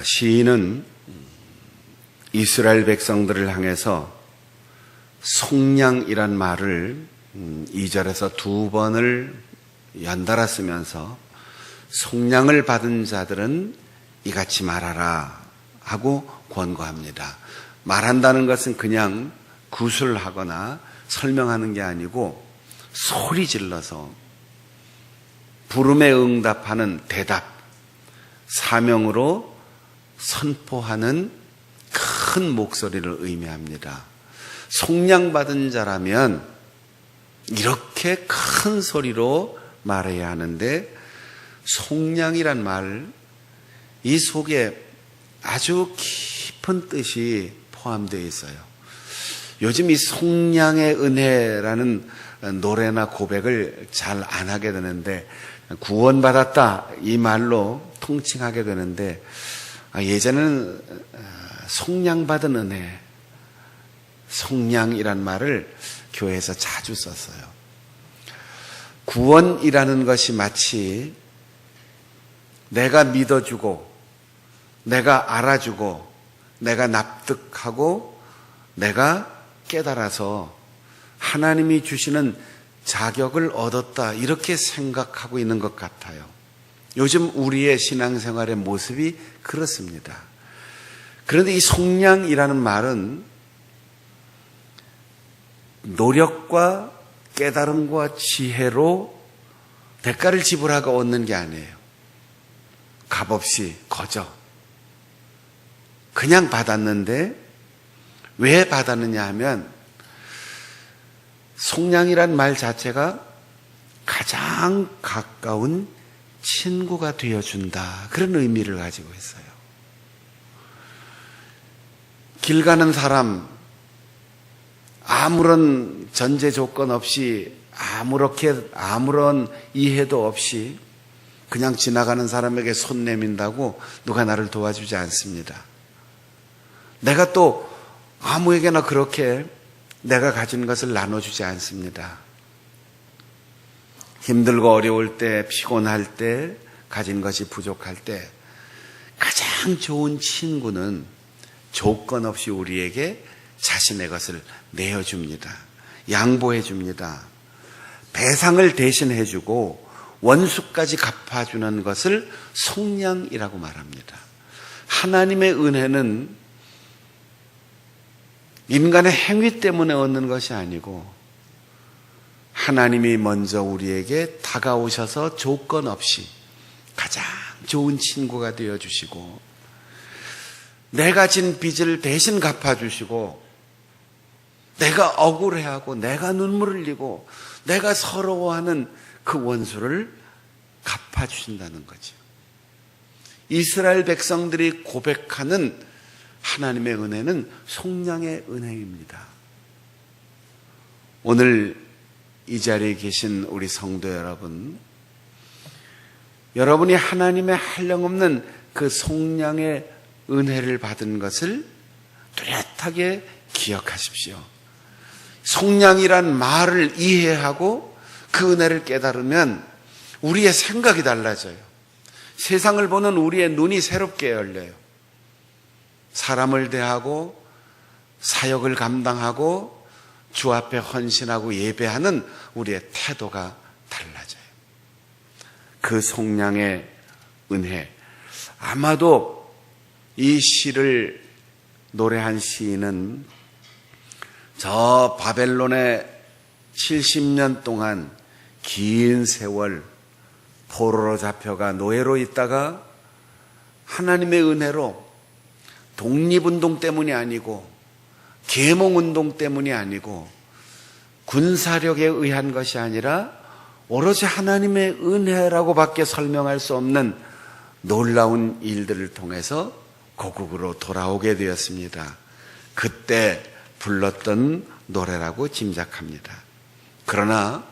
시인은 이스라엘 백성들을 향해서 속량이란 말을 2절에서 2번을 연달아 쓰면서 속량을 받은 자들은 이같이 말하라 하고 권고합니다. 말한다는 것은 그냥 구술하거나 설명하는 게 아니고 소리 질러서 부름에 응답하는 대답, 사명으로 선포하는 큰 목소리를 의미합니다. 속량받은 자라면 이렇게 큰 소리로 말해야 하는데, 속량이란 말, 이 속에 아주 깊은 뜻이 포함되어 있어요. 요즘 이 속량의 은혜라는 노래나 고백을 잘 안 하게 되는데, 구원받았다 이 말로 통칭하게 되는데, 예전에는 속량받은 은혜, 속량이란 말을 교회에서 자주 썼어요. 구원이라는 것이 마치 내가 믿어주고, 내가 알아주고, 내가 납득하고, 내가 깨달아서 하나님이 주시는 자격을 얻었다, 이렇게 생각하고 있는 것 같아요. 요즘 우리의 신앙생활의 모습이 그렇습니다. 그런데 이 속량이라는 말은 노력과 깨달음과 지혜로 대가를 지불하고 얻는 게 아니에요. 값없이 거저 그냥 받았는데, 왜 받았느냐 하면 속량이란 말 자체가 가장 가까운 친구가 되어준다, 그런 의미를 가지고 있어요. 길 가는 사람, 아무런 전제 조건 없이, 아무런 이해도 없이 그냥 지나가는 사람에게 손 내민다고 누가 나를 도와주지 않습니다. 내가 또 아무에게나 그렇게 내가 가진 것을 나눠주지 않습니다. 힘들고 어려울 때, 피곤할 때, 가진 것이 부족할 때 가장 좋은 친구는 조건 없이 우리에게 자신의 것을 내어줍니다. 양보해줍니다. 배상을 대신해주고 원수까지 갚아주는 것을 속량이라고 말합니다. 하나님의 은혜는 인간의 행위 때문에 얻는 것이 아니고, 하나님이 먼저 우리에게 다가오셔서 조건 없이 가장 좋은 친구가 되어주시고, 내가 진 빚을 대신 갚아주시고, 내가 억울해하고 내가 눈물을 흘리고 내가 서러워하는 그 원수를 갚아주신다는 거죠. 이스라엘 백성들이 고백하는 하나님의 은혜는 속량의 은혜입니다. 오늘 이 자리에 계신 우리 성도 여러분, 여러분이 하나님의 한량없는 그 속량의 은혜를 받은 것을 뚜렷하게 기억하십시오. 속량이란 말을 이해하고 그 은혜를 깨달으면 우리의 생각이 달라져요. 세상을 보는 우리의 눈이 새롭게 열려요. 사람을 대하고 사역을 감당하고 주 앞에 헌신하고 예배하는 우리의 태도가 달라져요. 그 속량의 은혜, 아마도 이 시를 노래한 시인은 저 바벨론에 70년 동안 긴 세월 포로로 잡혀가 노예로 있다가 하나님의 은혜로 독립운동 때문이 아니고 계몽운동 때문이 아니고 군사력에 의한 것이 아니라 오로지 하나님의 은혜라고 밖에 설명할 수 없는 놀라운 일들을 통해서 고국으로 돌아오게 되었습니다. 그때 불렀던 노래라고 짐작합니다. 그러나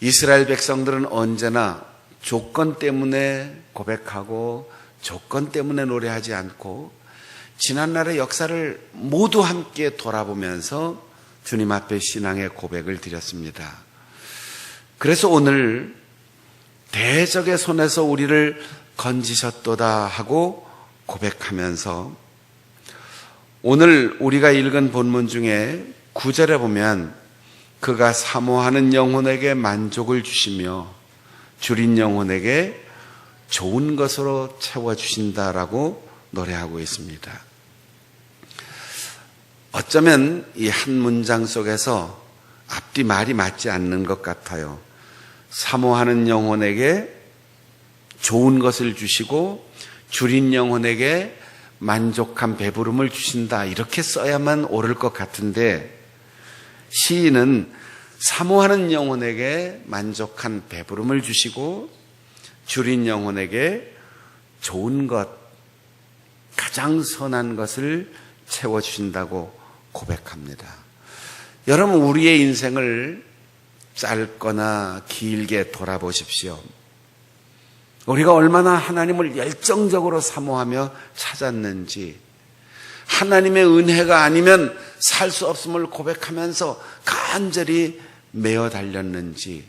이스라엘 백성들은 언제나 조건 때문에 고백하고 조건 때문에 노래하지 않고 지난날의 역사를 모두 함께 돌아보면서 주님 앞에 신앙의 고백을 드렸습니다. 그래서 오늘 대적의 손에서 우리를 건지셨도다 하고 고백하면서 오늘 우리가 읽은 본문 중에 9절에 보면 그가 사모하는 영혼에게 만족을 주시며 줄인 영혼에게 좋은 것으로 채워주신다라고 노래하고 있습니다. 어쩌면 이 한 문장 속에서 앞뒤 말이 맞지 않는 것 같아요. 사모하는 영혼에게 좋은 것을 주시고 줄인 영혼에게 만족한 배부름을 주신다, 이렇게 써야만 옳을 것 같은데 시인은 사모하는 영혼에게 만족한 배부름을 주시고 줄인 영혼에게 좋은 것, 가장 선한 것을 채워주신다고 고백합니다. 여러분, 우리의 인생을 짧거나 길게 돌아보십시오. 우리가 얼마나 하나님을 열정적으로 사모하며 찾았는지, 하나님의 은혜가 아니면 살 수 없음을 고백하면서 간절히 매어 달렸는지,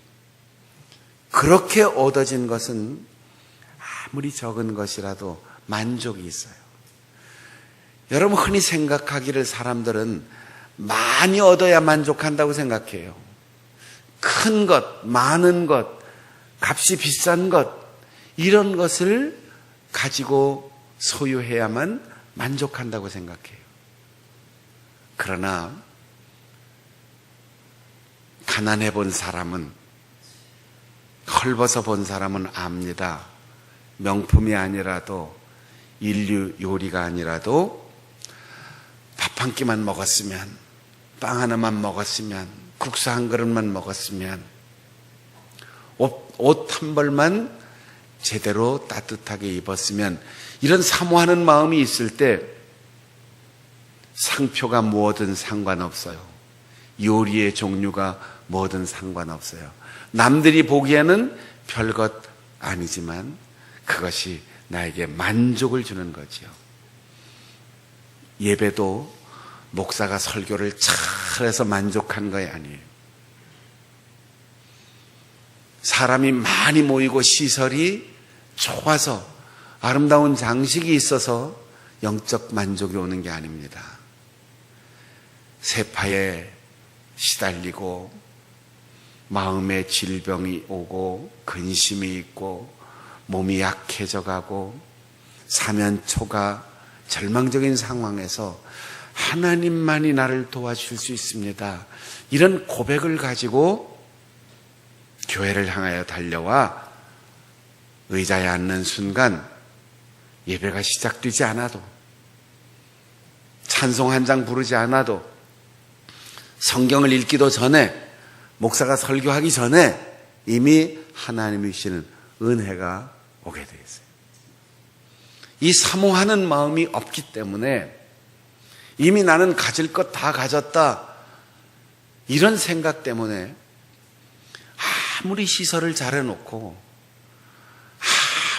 그렇게 얻어진 것은 아무리 적은 것이라도 만족이 있어요. 여러분, 흔히 생각하기를 사람들은 많이 얻어야 만족한다고 생각해요. 큰 것, 많은 것, 값이 비싼 것, 이런 것을 가지고 소유해야만 만족한다고 생각해요. 그러나 가난해 본 사람은, 헐벗어 본 사람은 압니다. 명품이 아니라도, 인류 요리가 아니라도 밥 한 끼만 먹었으면, 빵 하나만 먹었으면, 국수 한 그릇만 먹었으면, 옷 한 벌만 제대로 따뜻하게 입었으면, 이런 사모하는 마음이 있을 때 상표가 뭐든 상관없어요. 요리의 종류가 뭐든 상관없어요. 남들이 보기에는 별것 아니지만 그것이 나에게 만족을 주는 거죠. 예배도 목사가 설교를 잘해서 만족한 것이 아니에요. 사람이 많이 모이고 시설이 좋아서 아름다운 장식이 있어서 영적 만족이 오는 게 아닙니다. 세파에 시달리고 마음에 질병이 오고 근심이 있고 몸이 약해져 가고 사면초가 절망적인 상황에서 하나님만이 나를 도와줄 수 있습니다, 이런 고백을 가지고 교회를 향하여 달려와 의자에 앉는 순간 예배가 시작되지 않아도, 찬송 한 장 부르지 않아도, 성경을 읽기도 전에, 목사가 설교하기 전에 이미 하나님이 주시는 은혜가 오게 되어 있어요. 이 사모하는 마음이 없기 때문에 이미 나는 가질 것 다 가졌다, 이런 생각 때문에 아무리 시설을 잘해놓고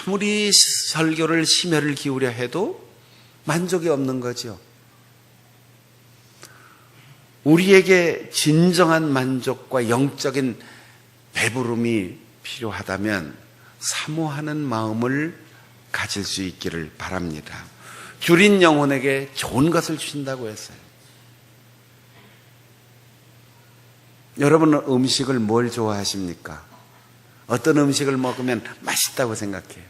아무리 설교를 심혈을 기울여 해도 만족이 없는 거죠. 우리에게 진정한 만족과 영적인 배부름이 필요하다면 사모하는 마음을 가질 수 있기를 바랍니다. 줄인 영혼에게 좋은 것을 주신다고 했어요. 여러분은 음식을 뭘 좋아하십니까? 어떤 음식을 먹으면 맛있다고 생각해요?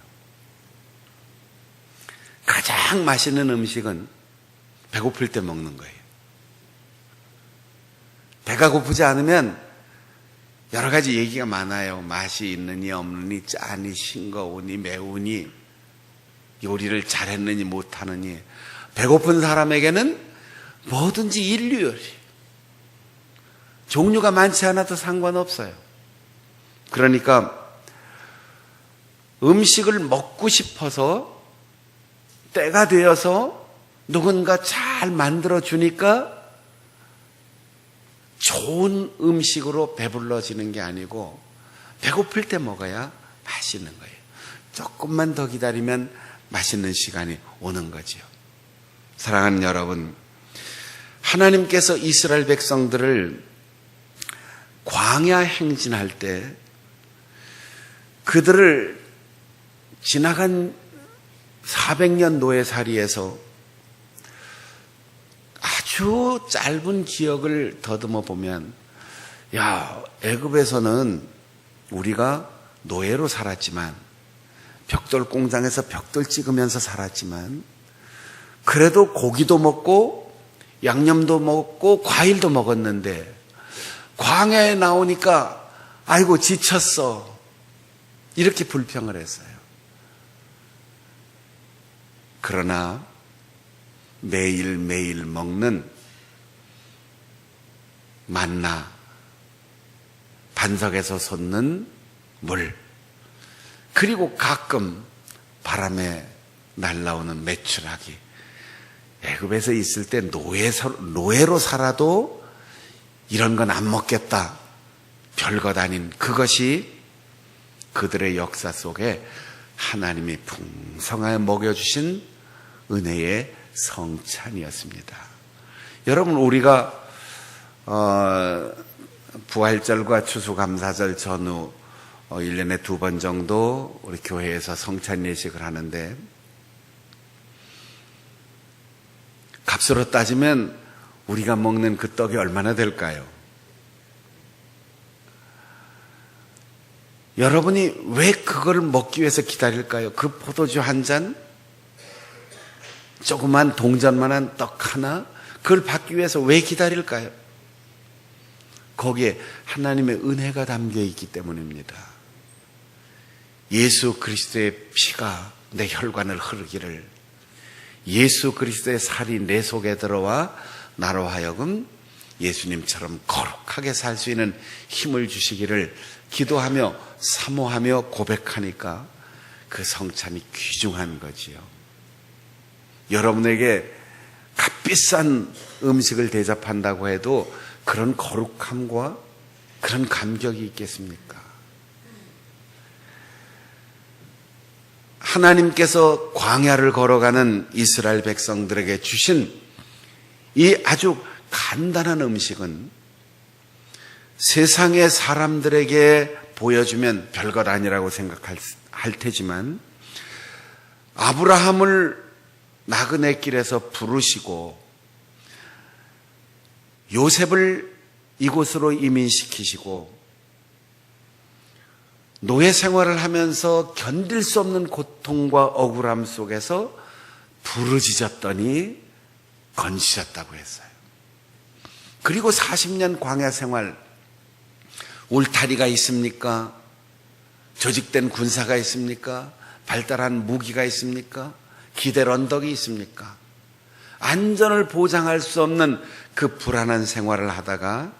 가장 맛있는 음식은 배고플 때 먹는 거예요. 배가 고프지 않으면 여러 가지 얘기가 많아요. 맛이 있느니 없느니, 짜니 싱거우니 매우니, 요리를 잘했느니 못하느니. 배고픈 사람에게는 뭐든지 인류 요리, 종류가 많지 않아도 상관없어요. 그러니까 음식을 먹고 싶어서 때가 되어서 누군가 잘 만들어주니까 좋은 음식으로 배불러지는 게 아니고 배고플 때 먹어야 맛있는 거예요. 조금만 더 기다리면 맛있는 시간이 오는 거죠. 사랑하는 여러분, 하나님께서 이스라엘 백성들을 광야 행진할 때 그들을 지나간 400년 노예살이에서 아주 짧은 기억을 더듬어 보면, 야, 애굽에서는 우리가 노예로 살았지만, 벽돌 공장에서 벽돌 찍으면서 살았지만, 그래도 고기도 먹고 양념도 먹고 과일도 먹었는데 광야에 나오니까 아이고 지쳤어, 이렇게 불평을 했어요. 그러나 매일매일 먹는 만나, 반석에서 솟는 물, 그리고 가끔 바람에 날아오는 메추라기, 애굽에서 있을 때 노예로 살아도 이런 건 안 먹겠다, 별것 아닌 그것이 그들의 역사 속에 하나님이 풍성하게 먹여주신 은혜의 성찬이었습니다. 여러분, 우리가 부활절과 추수감사절 전후 1년에 2번 정도 우리 교회에서 성찬 예식을 하는데, 값으로 따지면 우리가 먹는 그 떡이 얼마나 될까요? 여러분이 왜 그걸 먹기 위해서 기다릴까요? 그 포도주 한 잔, 조그만 동전만한 떡 하나, 그걸 받기 위해서 왜 기다릴까요? 거기에 하나님의 은혜가 담겨 있기 때문입니다. 예수 그리스도의 피가 내 혈관을 흐르기를, 예수 그리스도의 살이 내 속에 들어와 나로 하여금 예수님처럼 거룩하게 살 수 있는 힘을 주시기를 기도하며 사모하며 고백하니까 그 성찬이 귀중한 거지요. 여러분에게 값비싼 음식을 대접한다고 해도 그런 거룩함과 그런 감격이 있겠습니까? 하나님께서 광야를 걸어가는 이스라엘 백성들에게 주신 이 아주 간단한 음식은 세상의 사람들에게 보여주면 별것 아니라고 생각할 테지만, 아브라함을 나그네 길에서 부르시고 요셉을 이곳으로 이민시키시고 노예 생활을 하면서 견딜 수 없는 고통과 억울함 속에서 부르짖었더니 건지셨다고 했어요. 그리고 40년 광야 생활, 울타리가 있습니까? 조직된 군사가 있습니까? 발달한 무기가 있습니까? 기댈 언덕이 있습니까? 안전을 보장할 수 없는 그 불안한 생활을 하다가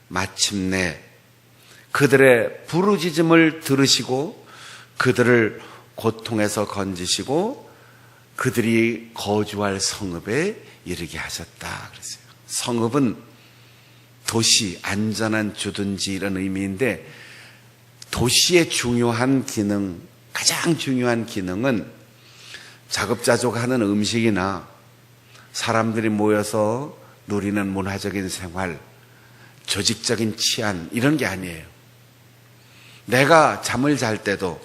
마침내 그들의 부르짖음을 들으시고 그들을 고통에서 건지시고 그들이 거주할 성읍에 이르게 하셨다 그랬어요. 성읍은 도시, 안전한 주둔지 이런 의미인데, 도시의 중요한 기능, 가장 중요한 기능은 자급자족하는 음식이나 사람들이 모여서 누리는 문화적인 생활, 조직적인 치안, 이런 게 아니에요. 내가 잠을 잘 때도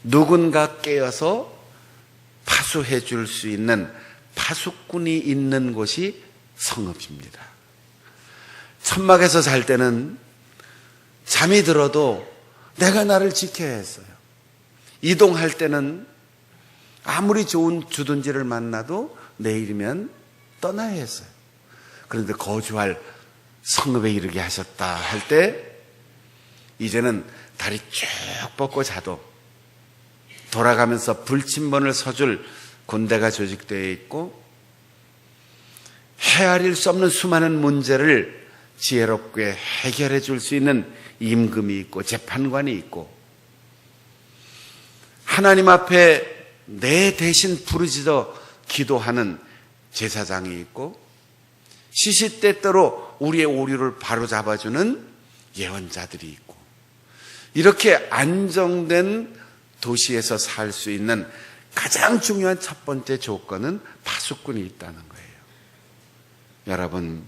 누군가 깨어서 파수해 줄 수 있는 파수꾼이 있는 곳이 성읍입니다. 천막에서 잘 때는 잠이 들어도 내가 나를 지켜야 했어요. 이동할 때는 아무리 좋은 주둔지를 만나도 내일이면 떠나야 했어요. 그런데 거주할 성읍에 이르게 하셨다 할 때 이제는 다리 쭉 뻗고 자도 돌아가면서 불침번을 서줄 군대가 조직되어 있고 헤아릴 수 없는 수많은 문제를 지혜롭게 해결해 줄 수 있는 임금이 있고 재판관이 있고 하나님 앞에 내 대신 부르짖어 기도하는 제사장이 있고 시시때때로 우리의 오류를 바로잡아주는 예언자들이 있고 이렇게 안정된 도시에서 살 수 있는 가장 중요한 첫 번째 조건은 파수꾼이 있다는 거예요. 여러분,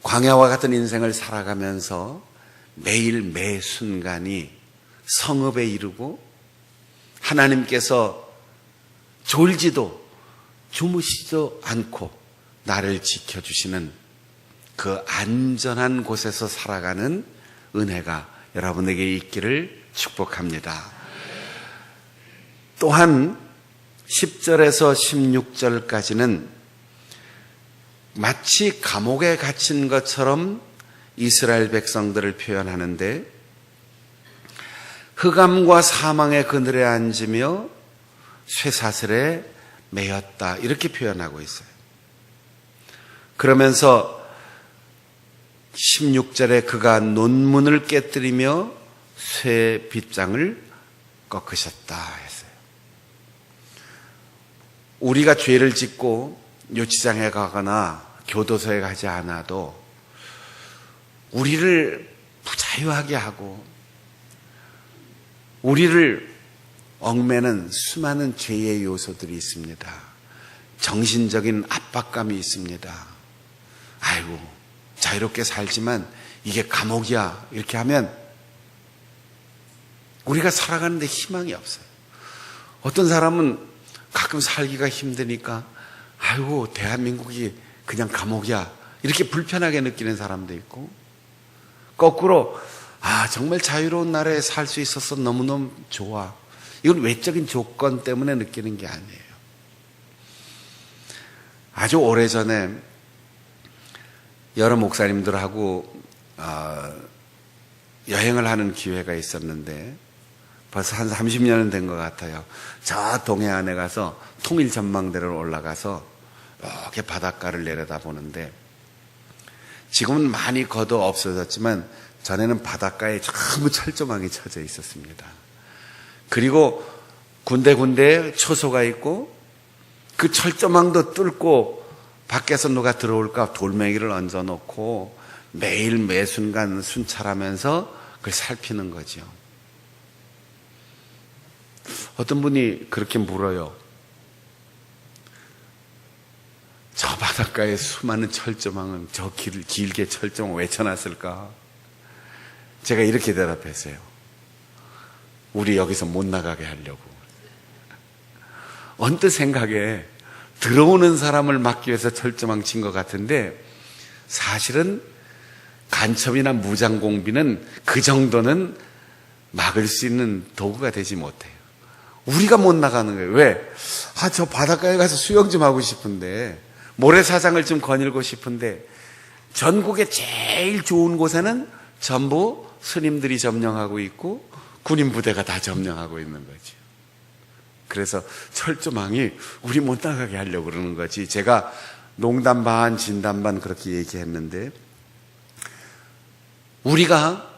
광야와 같은 인생을 살아가면서 매일 매 순간이 성읍에 이르고 하나님께서 졸지도 주무시지도 않고 나를 지켜주시는 그 안전한 곳에서 살아가는 은혜가 여러분에게 있기를 축복합니다. 또한 10절에서 16절까지는 마치 감옥에 갇힌 것처럼 이스라엘 백성들을 표현하는데, 흑암과 사망의 그늘에 앉으며 쇠사슬에 매였다, 이렇게 표현하고 있어요. 그러면서 16절에 그가 논문을 깨뜨리며 쇠 빗장을 꺾으셨다 했어요. 우리가 죄를 짓고 유치장에 가거나 교도소에 가지 않아도 우리를 부자유하게 하고 우리를 얽매는 수많은 죄의 요소들이 있습니다. 정신적인 압박감이 있습니다. 아이고, 자유롭게 살지만 이게 감옥이야, 이렇게 하면 우리가 살아가는데 희망이 없어요. 어떤 사람은 가끔 살기가 힘드니까 아이고, 대한민국이 그냥 감옥이야, 이렇게 불편하게 느끼는 사람도 있고, 거꾸로 정말 자유로운 나라에 살 수 있어서 너무너무 좋아, 이건 외적인 조건 때문에 느끼는 게 아니에요. 아주 오래전에 여러 목사님들하고 여행을 하는 기회가 있었는데, 벌써 한 30년은 된 것 같아요. 저 동해안에 가서 통일 전망대를 올라가서 이렇게 바닷가를 내려다보는데, 지금은 많이 걷어 없어졌지만 전에는 바닷가에 전부 철조망이 쳐져 있었습니다. 그리고 군데군데 초소가 있고, 그 철조망도 뚫고 밖에서 누가 들어올까 돌멩이를 얹어놓고 매일 매 순간 순찰하면서 그걸 살피는 거죠. 어떤 분이 그렇게 물어요. 저 바닷가에 수많은 철조망은 저 길을 길게 철조망 왜 쳐놨을까? 제가 이렇게 대답했어요. 우리 여기서 못 나가게 하려고. 언뜻 생각에 들어오는 사람을 막기 위해서 철조망 친 것 같은데, 사실은 간첩이나 무장공비는 그 정도는 막을 수 있는 도구가 되지 못해요. 우리가 못 나가는 거예요. 왜? 저 바닷가에 가서 수영 좀 하고 싶은데, 모래사장을 좀 거닐고 싶은데, 전국에 제일 좋은 곳에는 전부 스님들이 점령하고 있고 군인 부대가 다 점령하고 있는 거죠. 그래서 철조망이 우리 못 나가게 하려고 그러는 거지. 제가 농담 반 진담 반 그렇게 얘기했는데, 우리가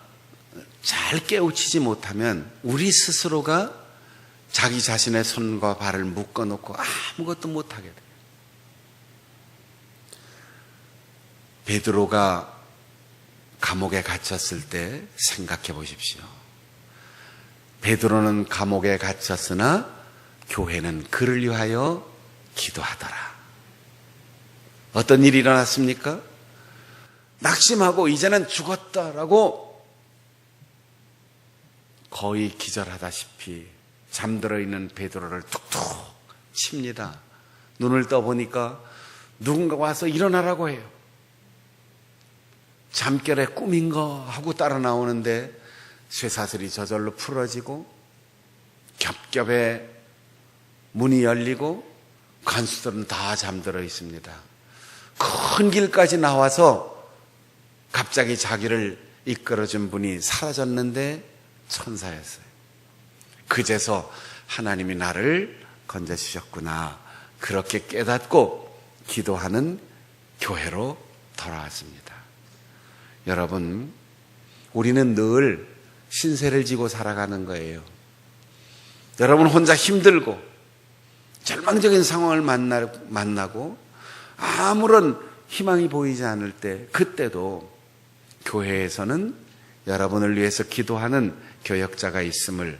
잘 깨우치지 못하면 우리 스스로가 자기 자신의 손과 발을 묶어놓고 아무것도 못하게 돼요. 베드로가 감옥에 갇혔을 때 생각해 보십시오. 베드로는 감옥에 갇혔으나 교회는 그를 위하여 기도하더라. 어떤 일이 일어났습니까? 낙심하고 이제는 죽었다라고 거의 기절하다시피 잠들어 있는 베드로를 툭툭 칩니다. 눈을 떠보니까 누군가 와서 일어나라고 해요. 잠결에 꿈인가 하고 따라 나오는데 쇠사슬이 저절로 풀어지고 겹겹에 문이 열리고 간수들은 다 잠들어 있습니다. 큰 길까지 나와서 갑자기 자기를 이끌어준 분이 사라졌는데 천사였어요. 그제서 하나님이 나를 건져주셨구나, 그렇게 깨닫고 기도하는 교회로 돌아왔습니다. 여러분, 우리는 늘 신세를 지고 살아가는 거예요. 여러분 혼자 힘들고 절망적인 상황을 만나고 아무런 희망이 보이지 않을 때, 그때도 교회에서는 여러분을 위해서 기도하는 교역자가 있음을,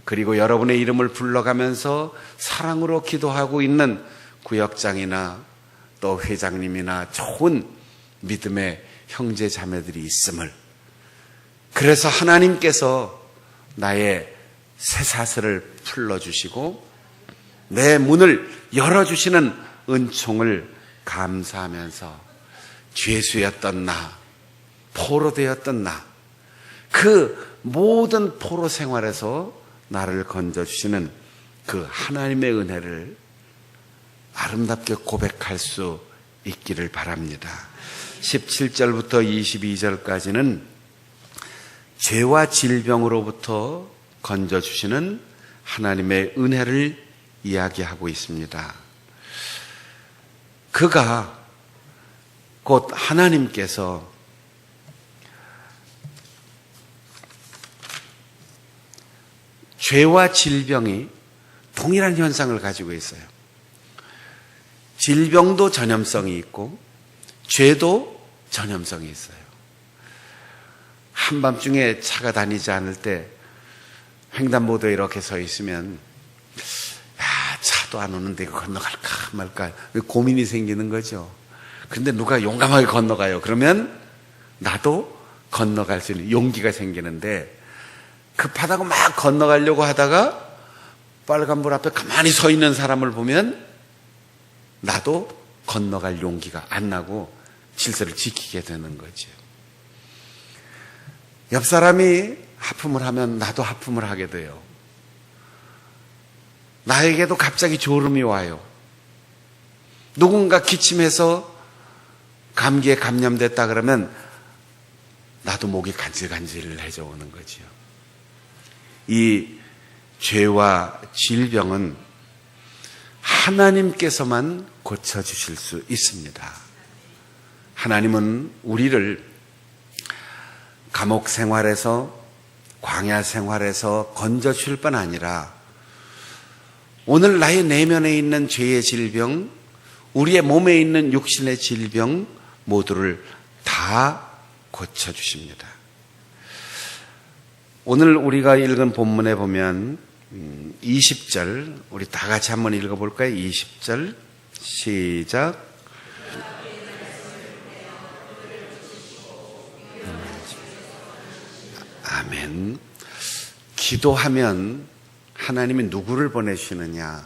그리고 여러분의 이름을 불러가면서 사랑으로 기도하고 있는 구역장이나 또 회장님이나 좋은 믿음의 형제 자매들이 있음을, 그래서 하나님께서 나의 쇠사슬을 풀어주시고 내 문을 열어주시는 은총을 감사하면서 죄수였던 나, 포로되었던 나, 그 모든 포로 생활에서 나를 건져주시는 그 하나님의 은혜를 아름답게 고백할 수 있기를 바랍니다. 17절부터 22절까지는 죄와 질병으로부터 건져주시는 하나님의 은혜를 이야기하고 있습니다. 그가 곧 하나님께서 죄와 질병이 동일한 현상을 가지고 있어요. 질병도 전염성이 있고 죄도 전염성이 있어요. 한밤중에 차가 다니지 않을 때 횡단보도에 이렇게 서 있으면 차도 안 오는데 이거 건너갈까 말까 고민이 생기는 거죠. 그런데 누가 용감하게 건너가요. 그러면 나도 건너갈 수 있는 용기가 생기는데 급하다고 막 건너가려고 하다가 빨간불 앞에 가만히 서 있는 사람을 보면 나도 건너갈 용기가 안 나고 질서를 지키게 되는 거죠. 옆 사람이 하품을 하면 나도 하품을 하게 돼요. 나에게도 갑자기 졸음이 와요. 누군가 기침해서 감기에 감염됐다 그러면 나도 목이 간질간질해져 오는 거죠. 이 죄와 질병은 하나님께서만 고쳐주실 수 있습니다. 하나님은 우리를 감옥 생활에서 광야 생활에서 건져줄 뿐 아니라 오늘 나의 내면에 있는 죄의 질병, 우리의 몸에 있는 육신의 질병 모두를 다 고쳐주십니다. 오늘 우리가 읽은 본문에 보면 20절 우리 다 같이 한번 읽어볼까요? 20절 시작. 아멘. 기도하면 하나님이 누구를 보내시느냐?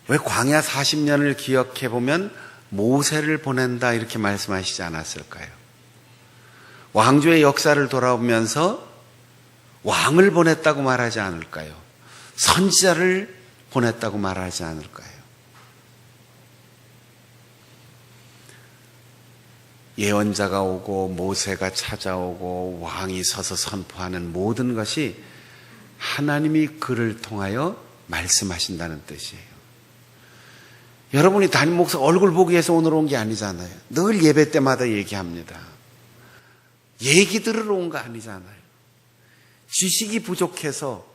왜 광야 40년을 기억해 보면 모세를 보낸다 이렇게 말씀하시지 않았을까요? 왕조의 역사를 돌아보면서 왕을 보냈다고 말하지 않을까요? 선지자를 보냈다고 말하지 않을까요? 예언자가 오고 모세가 찾아오고 왕이 서서 선포하는 모든 것이 하나님이 그를 통하여 말씀하신다는 뜻이에요. 여러분이 담임 목사 얼굴 보기 위해서 오늘 온 게 아니잖아요. 늘 예배 때마다 얘기합니다. 얘기 들으러 온 거 아니잖아요. 지식이 부족해서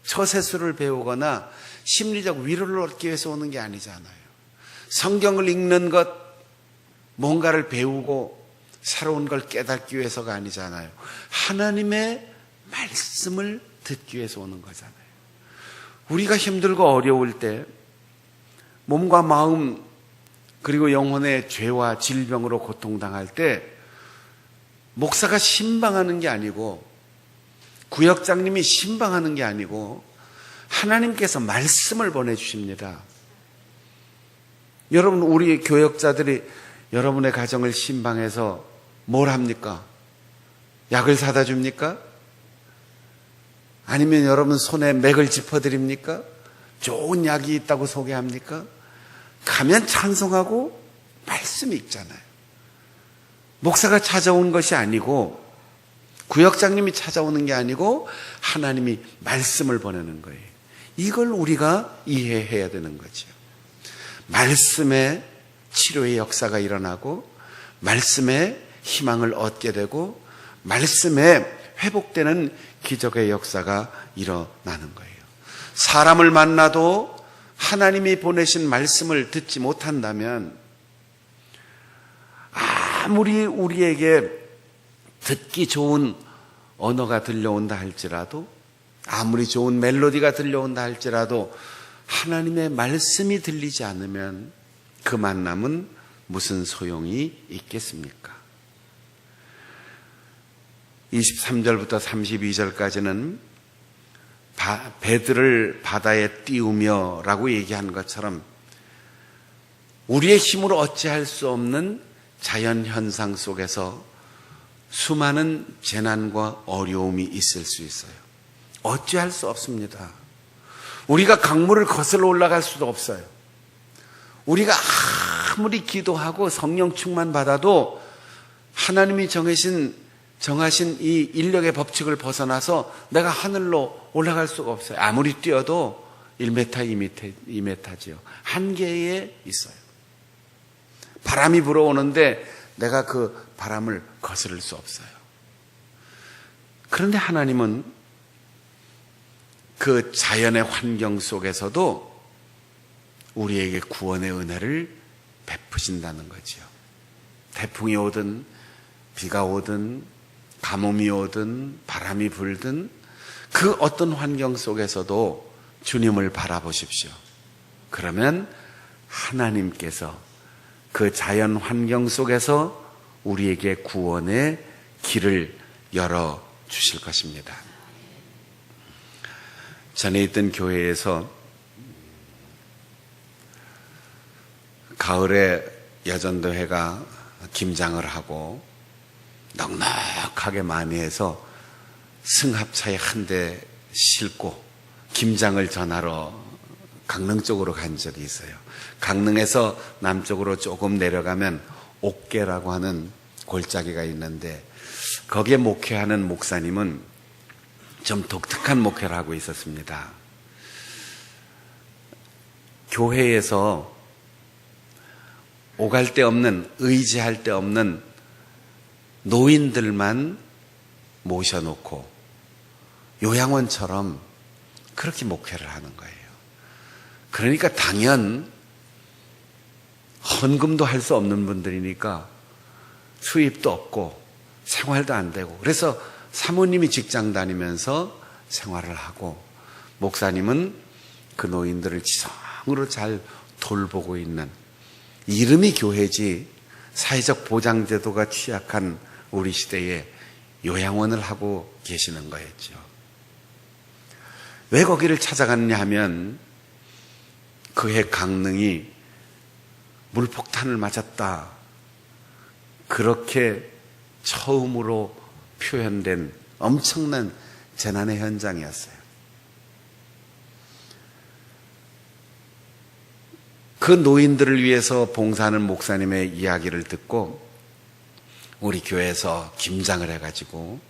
처세술을 배우거나 심리적 위로를 얻기 위해서 오는 게 아니잖아요. 성경을 읽는 것, 뭔가를 배우고 새로운 걸 깨닫기 위해서가 아니잖아요. 하나님의 말씀을 듣기 위해서 오는 거잖아요. 우리가 힘들고 어려울 때 몸과 마음 그리고 영혼의 죄와 질병으로 고통당할 때 목사가 신방하는 게 아니고 구역장님이 신방하는 게 아니고 하나님께서 말씀을 보내주십니다. 여러분, 우리 교역자들이 여러분의 가정을 신방해서 뭘 합니까? 약을 사다 줍니까? 아니면 여러분 손에 맥을 짚어드립니까? 좋은 약이 있다고 소개합니까? 가면 찬송하고 말씀 읽잖아요. 목사가 찾아온 것이 아니고 구역장님이 찾아오는 게 아니고 하나님이 말씀을 보내는 거예요. 이걸 우리가 이해해야 되는 거죠. 말씀에 치료의 역사가 일어나고 말씀에 희망을 얻게 되고 말씀에 회복되는 기적의 역사가 일어나는 거예요. 사람을 만나도 하나님이 보내신 말씀을 듣지 못한다면 아무리 우리에게 듣기 좋은 언어가 들려온다 할지라도 아무리 좋은 멜로디가 들려온다 할지라도 하나님의 말씀이 들리지 않으면 그 만남은 무슨 소용이 있겠습니까? 23절부터 32절까지는 배들을 바다에 띄우며 라고 얘기한 것처럼 우리의 힘으로 어찌할 수 없는 자연현상 속에서 수많은 재난과 어려움이 있을 수 있어요. 어찌할 수 없습니다. 우리가 강물을 거슬러 올라갈 수도 없어요. 우리가 아무리 기도하고 성령 충만 받아도 하나님이 정하신 이 인력의 법칙을 벗어나서 내가 하늘로 올라갈 수가 없어요. 아무리 뛰어도 1m, 2m지요. 한계에 있어요. 바람이 불어오는데 내가 그 바람을 거스를 수 없어요. 그런데 하나님은 그 자연의 환경 속에서도 우리에게 구원의 은혜를 베푸신다는 거지요. 태풍이 오든 비가 오든 가뭄이 오든 바람이 불든 그 어떤 환경 속에서도 주님을 바라보십시오. 그러면 하나님께서 그 자연 환경 속에서 우리에게 구원의 길을 열어 주실 것입니다. 전에 있던 교회에서 가을에 여전도회가 김장을 하고 넉넉하게 많이 해서 승합차에 한 대 싣고 김장을 전하러 강릉 쪽으로 간 적이 있어요. 강릉에서 남쪽으로 조금 내려가면 옥계라고 하는 골짜기가 있는데 거기에 목회하는 목사님은 좀 독특한 목회를 하고 있었습니다. 교회에서 오갈 데 없는, 의지할 데 없는 노인들만 모셔놓고 요양원처럼 그렇게 목회를 하는 거예요. 그러니까 당연 헌금도 할 수 없는 분들이니까 수입도 없고 생활도 안 되고, 그래서 사모님이 직장 다니면서 생활을 하고 목사님은 그 노인들을 지성으로 잘 돌보고 있는, 이름이 교회지 사회적 보장제도가 취약한 우리 시대에 요양원을 하고 계시는 거였죠. 왜 거기를 찾아갔냐 하면 그해 강릉이 물폭탄을 맞았다, 그렇게 처음으로 표현된 엄청난 재난의 현장이었어요. 그 노인들을 위해서 봉사하는 목사님의 이야기를 듣고 우리 교회에서 김장을 해가지고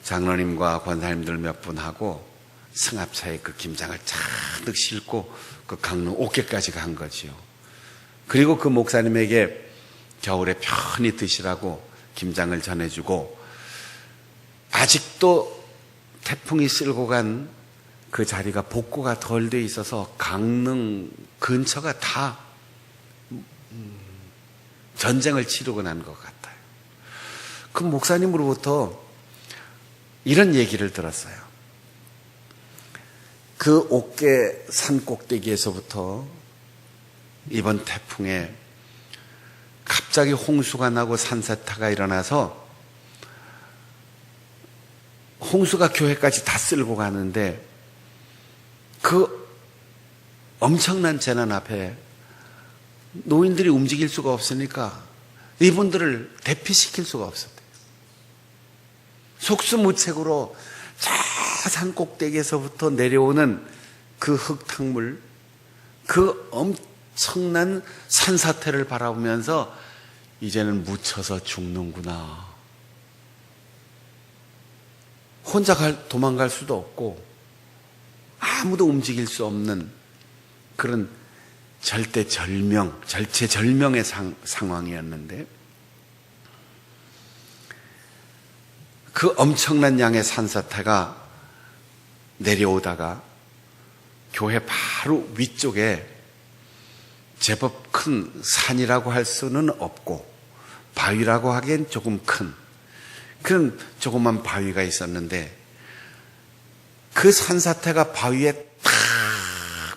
장로님과 권사님들 몇 분 하고 승합차에 그 김장을 잔뜩 싣고 그 강릉 옥계까지 간 거지요. 그리고 그 목사님에게 겨울에 편히 드시라고 김장을 전해주고, 아직도 태풍이 쓸고 간 그 자리가 복구가 덜 돼 있어서 강릉 근처가 다 전쟁을 치르고 난 것 같아요. 그 목사님으로부터 이런 얘기를 들었어요. 그 옥계 산 꼭대기에서부터 이번 태풍에 갑자기 홍수가 나고 산사태가 일어나서 홍수가 교회까지 다 쓸고 가는데 그 엄청난 재난 앞에 노인들이 움직일 수가 없으니까 이분들을 대피시킬 수가 없었대요. 속수무책으로 저 산 꼭대기에서부터 내려오는 그 흙탕물, 그 엄청난 산사태를 바라보면서 이제는 묻혀서 죽는구나. 혼자 도망갈 수도 없고 아무도 움직일 수 없는 그런 절체절명의 상황이었는데, 그 엄청난 양의 산사태가 내려오다가 교회 바로 위쪽에 제법 큰 산이라고 할 수는 없고 바위라고 하기엔 조금 큰 그런 조그만 바위가 있었는데, 그 산사태가 바위에 탁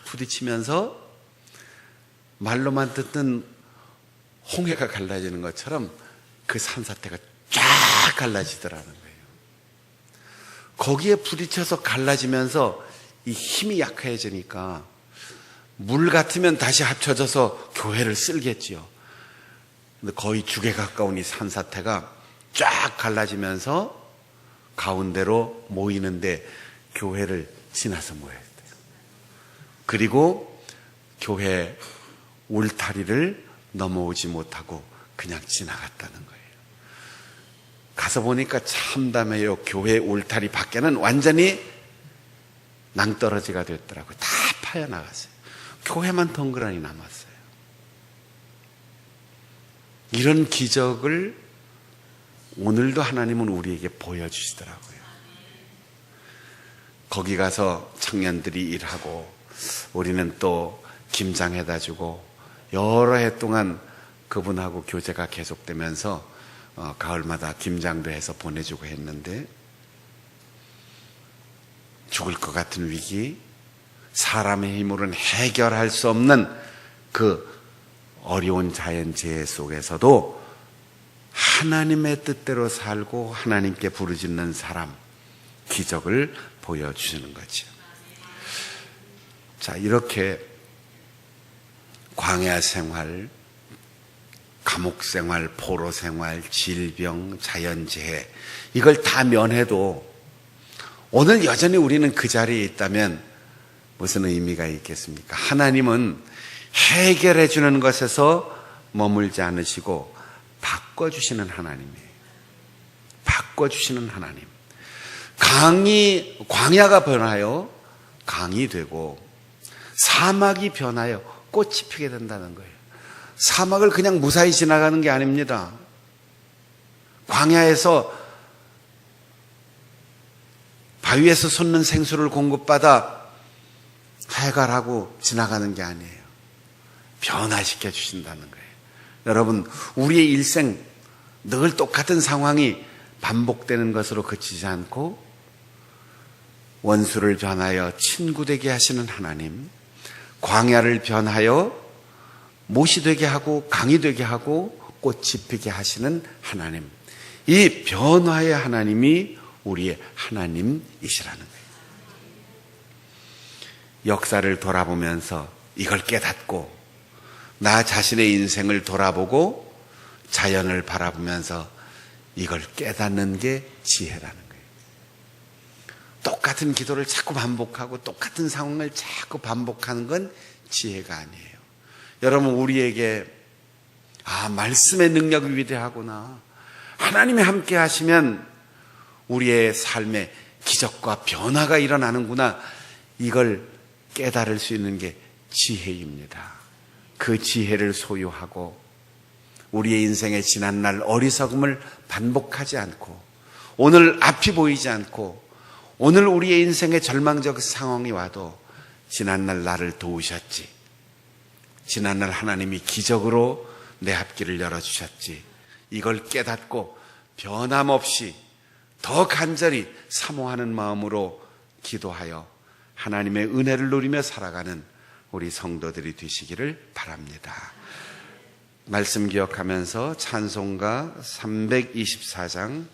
부딪히면서 말로만 듣는 홍해가 갈라지는 것처럼 그 산사태가 쫙 갈라지더라는 거예요. 거기에 부딪혀서 갈라지면서 이 힘이 약해지니까 물 같으면 다시 합쳐져서 교회를 쓸겠지요. 근데 거의 죽에 가까운 이 산사태가 쫙 갈라지면서 가운데로 모이는데 교회를 지나서 모여야 돼요. 그리고 교회 울타리를 넘어오지 못하고 그냥 지나갔다는 거예요. 가서 보니까 참담해요. 교회 울타리 밖에는 완전히 낭떠러지가 됐더라고요. 다 파여나갔어요. 교회만 덩그러니 남았어요. 이런 기적을 오늘도 하나님은 우리에게 보여주시더라고요. 거기 가서 청년들이 일하고 우리는 또 김장해다 주고 여러 해 동안 그분하고 교제가 계속되면서 가을마다 김장도 해서 보내주고 했는데 죽을 것 같은 위기, 사람의 힘으로는 해결할 수 없는 그 어려운 자연재해 속에서도 하나님의 뜻대로 살고 하나님께 부르짖는 사람, 기적을 보여주시는 거죠. 자, 이렇게 광야 생활, 감옥 생활, 포로 생활, 질병, 자연재해 이걸 다 면해도 오늘 여전히 우리는 그 자리에 있다면 무슨 의미가 있겠습니까? 하나님은 해결해 주는 것에서 머물지 않으시고 바꿔주시는 하나님이에요. 바꿔주시는 하나님. 광야가 변하여 강이 되고 사막이 변하여 꽃이 피게 된다는 거예요. 사막을 그냥 무사히 지나가는 게 아닙니다. 광야에서 바위에서 솟는 생수를 공급받아 해갈하고 지나가는 게 아니에요. 변화시켜 주신다는 거예요. 여러분, 우리의 일생 늘 똑같은 상황이 반복되는 것으로 그치지 않고 원수를 변하여 친구 되게 하시는 하나님, 광야를 변하여 못이 되게 하고 강이 되게 하고 꽃이 피게 하시는 하나님, 이 변화의 하나님이 우리의 하나님이시라는 거예요. 역사를 돌아보면서 이걸 깨닫고 나 자신의 인생을 돌아보고 자연을 바라보면서 이걸 깨닫는 게 지혜라는 거예요. 똑같은 기도를 자꾸 반복하고 똑같은 상황을 자꾸 반복하는 건 지혜가 아니에요. 여러분, 우리에게 말씀의 능력이 위대하구나, 하나님이 함께 하시면 우리의 삶에 기적과 변화가 일어나는구나, 이걸 깨달을 수 있는 게 지혜입니다. 그 지혜를 소유하고 우리의 인생의 지난날 어리석음을 반복하지 않고 오늘 앞이 보이지 않고 오늘 우리의 인생의 절망적 상황이 와도 지난날 나를 도우셨지, 지난날 하나님이 기적으로 내 앞길을 열어주셨지, 이걸 깨닫고 변함없이 더 간절히 사모하는 마음으로 기도하여 하나님의 은혜를 누리며 살아가는 우리 성도들이 되시기를 바랍니다. 말씀 기억하면서 찬송가 324장